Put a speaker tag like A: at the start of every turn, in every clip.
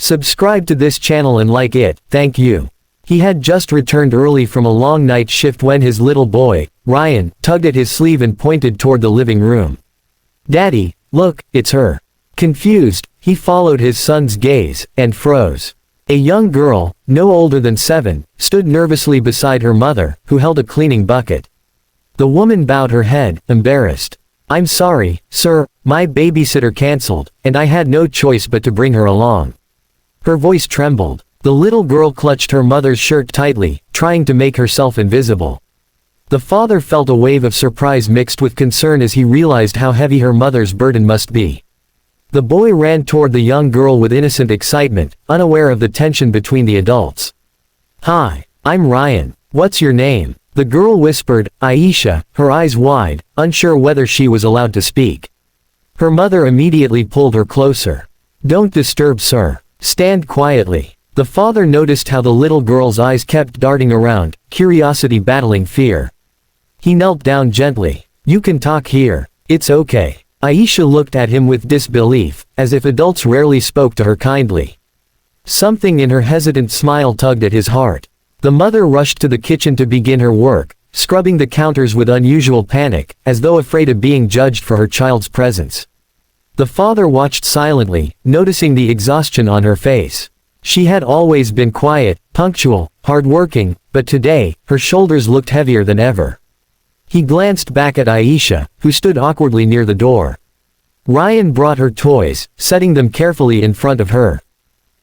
A: Subscribe to this channel and like it, thank you. He had just returned early from a long night shift when his little boy, Ryan, tugged at his sleeve and pointed toward the living room. "Daddy, look, it's her." Confused, he followed his son's gaze, and froze. A young girl, no older than 7, stood nervously beside her mother, who held a cleaning bucket. The woman bowed her head, embarrassed. "I'm sorry, sir, my babysitter canceled, and I had no choice but to bring her along." Her voice trembled. The little girl clutched her mother's shirt tightly, trying to make herself invisible. The father felt a wave of surprise mixed with concern as he realized how heavy her mother's burden must be. The boy ran toward the young girl with innocent excitement, unaware of the tension between the adults. "Hi, I'm Ryan. What's your name?" The girl whispered, "Aisha," her eyes wide, unsure whether she was allowed to speak. Her mother immediately pulled her closer. "Don't disturb, sir. Stand quietly." The father noticed how the little girl's eyes kept darting around, curiosity battling fear. He knelt down gently. "You can talk here. It's okay." Aisha looked at him with disbelief, as if adults rarely spoke to her kindly. Something in her hesitant smile tugged at his heart. The mother rushed to the kitchen to begin her work, scrubbing the counters with unusual panic, as though afraid of being judged for her child's presence. The father watched silently, noticing the exhaustion on her face. She had always been quiet, punctual, hardworking, but today, her shoulders looked heavier than ever. He glanced back at Aisha, who stood awkwardly near the door. Ryan brought her toys, setting them carefully in front of her.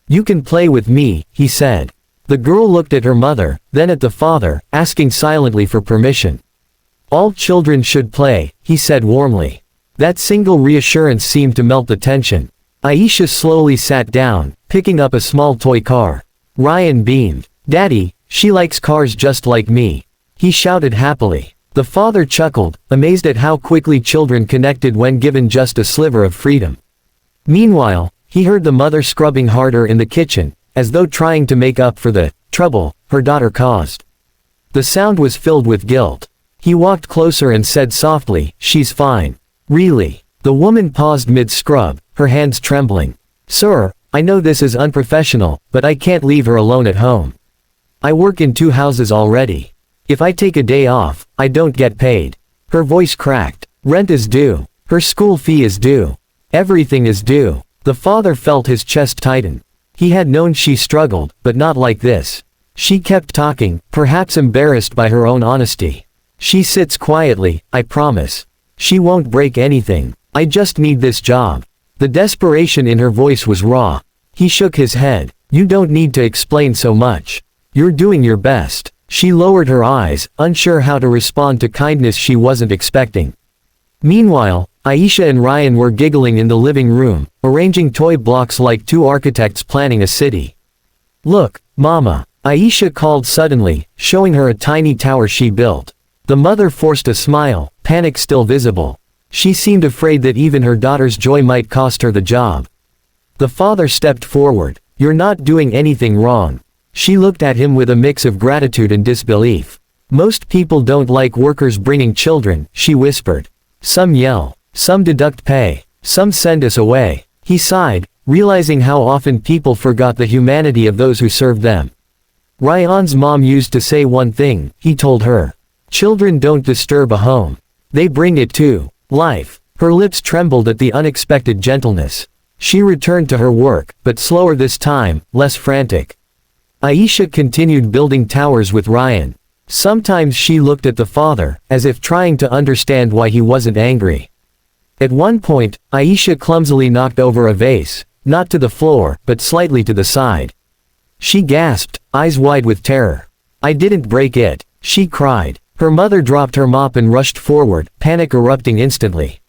A: "You can play with me," he said. The girl looked at her mother, then at the father, asking silently for permission. "All children should play," he said warmly. That single reassurance seemed to melt the tension. Aisha slowly sat down, picking up a small toy car. Ryan beamed. "Daddy, she likes cars just like me," he shouted happily. The father chuckled, amazed at how quickly children connected when given just a sliver of freedom. Meanwhile, he heard the mother scrubbing harder in the kitchen, as though trying to make up for the trouble her daughter caused. The sound was filled with guilt. He walked closer and said softly, "She's fine." "Really?" The woman paused mid-scrub, her hands trembling. "Sir, I know this is unprofessional, but I can't leave her alone at home. I work in 2 houses already. If I take a day off, I don't get paid." Her voice cracked. "Rent is due. Her school fee is due. Everything is due." The father felt his chest tighten. He had known she struggled, but not like this. She kept talking, perhaps embarrassed by her own honesty. "She sits quietly, I promise. She won't break anything. I just need this job." The desperation in her voice was raw. He shook his head. "You don't need to explain so much. You're doing your best." She lowered her eyes, unsure how to respond to kindness she wasn't expecting. Meanwhile, Aisha and Ryan were giggling in the living room, arranging toy blocks like 2 architects planning a city. "Look, Mama," Aisha called suddenly, showing her a tiny tower she built. The mother forced a smile, panic still visible. She seemed afraid that even her daughter's joy might cost her the job. The father stepped forward. "You're not doing anything wrong." She looked at him with a mix of gratitude and disbelief. "Most people don't like workers bringing children," she whispered. "Some yell. Some deduct pay. Some send us away." He sighed, realizing how often people forgot the humanity of those who served them. Ryan's mom used to say one thing, he told her. "Children don't disturb a home. They bring it to life." Her lips trembled at the unexpected gentleness. She returned to her work, but slower this time, less frantic. Aisha continued building towers with Ryan. Sometimes she looked at the father, as if trying to understand why he wasn't angry. At one point, Aisha clumsily knocked over a vase, not to the floor, but slightly to the side. She gasped, eyes wide with terror. "I didn't break it," she cried. Her mother dropped her mop and rushed forward, panic erupting instantly.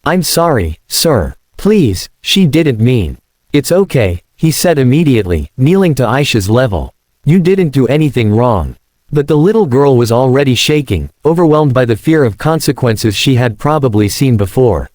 A: "I'm sorry, sir. Please, she didn't mean." "It's okay," he said immediately, kneeling to Aisha's level. "You didn't do anything wrong." But the little girl was already shaking, overwhelmed by the fear of consequences she had probably seen before.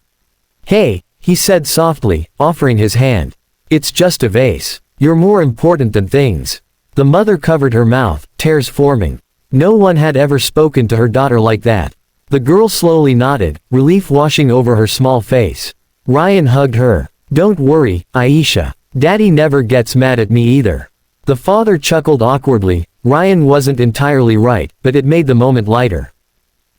A: "Hey," he said softly, offering his hand. "It's just a vase. You're more important than things." The mother covered her mouth, tears forming. No one had ever spoken to her daughter like that. The girl slowly nodded, relief washing over her small face. Ryan hugged her. "Don't worry, Aisha. Daddy never gets mad at me either. The father chuckled awkwardly. Ryan wasn't entirely right, but it made the moment lighter.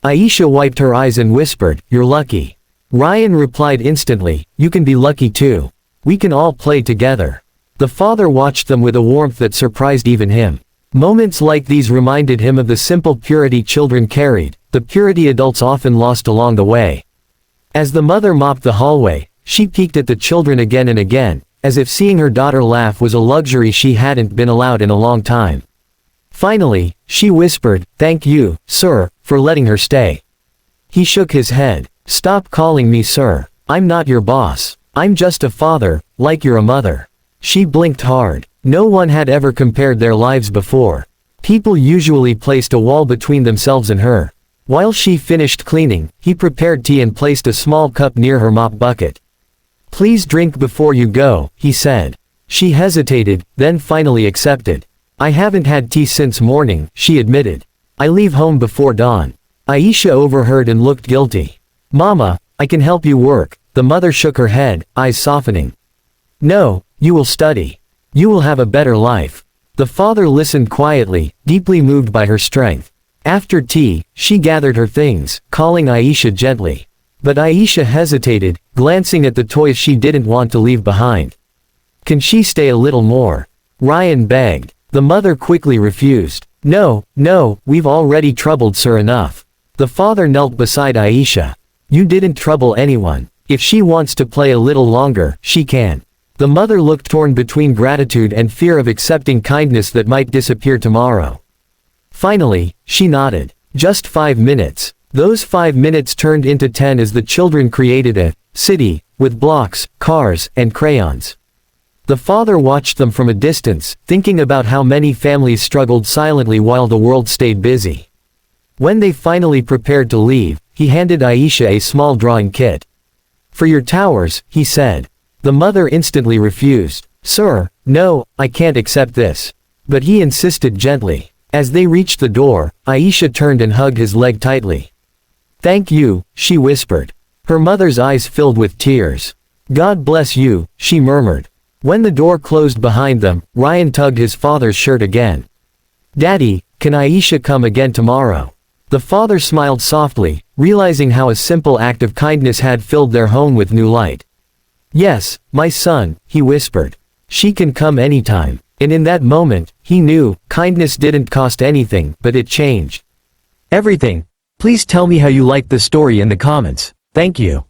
A: Aisha wiped her eyes and whispered, "You're lucky." Ryan replied instantly, "You can be lucky too. We can all play together." The father watched them with a warmth that surprised even him. Moments like these reminded him of the simple purity children carried, the purity adults often lost along the way. As the mother mopped the hallway, she peeked at the children again and again, as if seeing her daughter laugh was a luxury she hadn't been allowed in a long time. Finally, she whispered, "Thank you, sir, for letting her stay." He shook his head. "Stop calling me sir. I'm not your boss. I'm just a father, like you're a mother." She blinked hard. No one had ever compared their lives before. People usually placed a wall between themselves and her. While she finished cleaning, he prepared tea and placed a small cup near her mop bucket. "Please drink before you go," he said. She hesitated, then finally accepted. "I haven't had tea since morning," she admitted. "I leave home before dawn." Aisha overheard and looked guilty. "Mama, I can help you work." The mother shook her head, eyes softening. "No, you will study. You will have a better life." The father listened quietly, deeply moved by her strength. After tea, she gathered her things, calling Aisha gently. But Aisha hesitated, glancing at the toys she didn't want to leave behind. "Can she stay a little more?" Ryan begged. The mother quickly refused. No, we've already troubled sir enough." The father knelt beside Aisha. "You didn't trouble anyone. If she wants to play a little longer, she can." The mother looked torn between gratitude and fear of accepting kindness that might disappear tomorrow. Finally, she nodded. Just 5 minutes. Those 5 minutes turned into 10 as the children created a city, with blocks, cars, and crayons. The father watched them from a distance, thinking about how many families struggled silently while the world stayed busy. When they finally prepared to leave, he handed Aisha a small drawing kit. "For your towers," he said. The mother instantly refused. "Sir, no, I can't accept this." But he insisted gently. As they reached the door, Aisha turned and hugged his leg tightly. "Thank you," she whispered. Her mother's eyes filled with tears. "God bless you," she murmured. When the door closed behind them, Ryan tugged his father's shirt again. "Daddy, can Aisha come again tomorrow?" The father smiled softly, realizing how a simple act of kindness had filled their home with new light. "Yes, my son," he whispered. "She can come anytime." And in that moment, he knew, kindness didn't cost anything, but it changed everything. Please tell me how you liked the story in the comments. Thank you.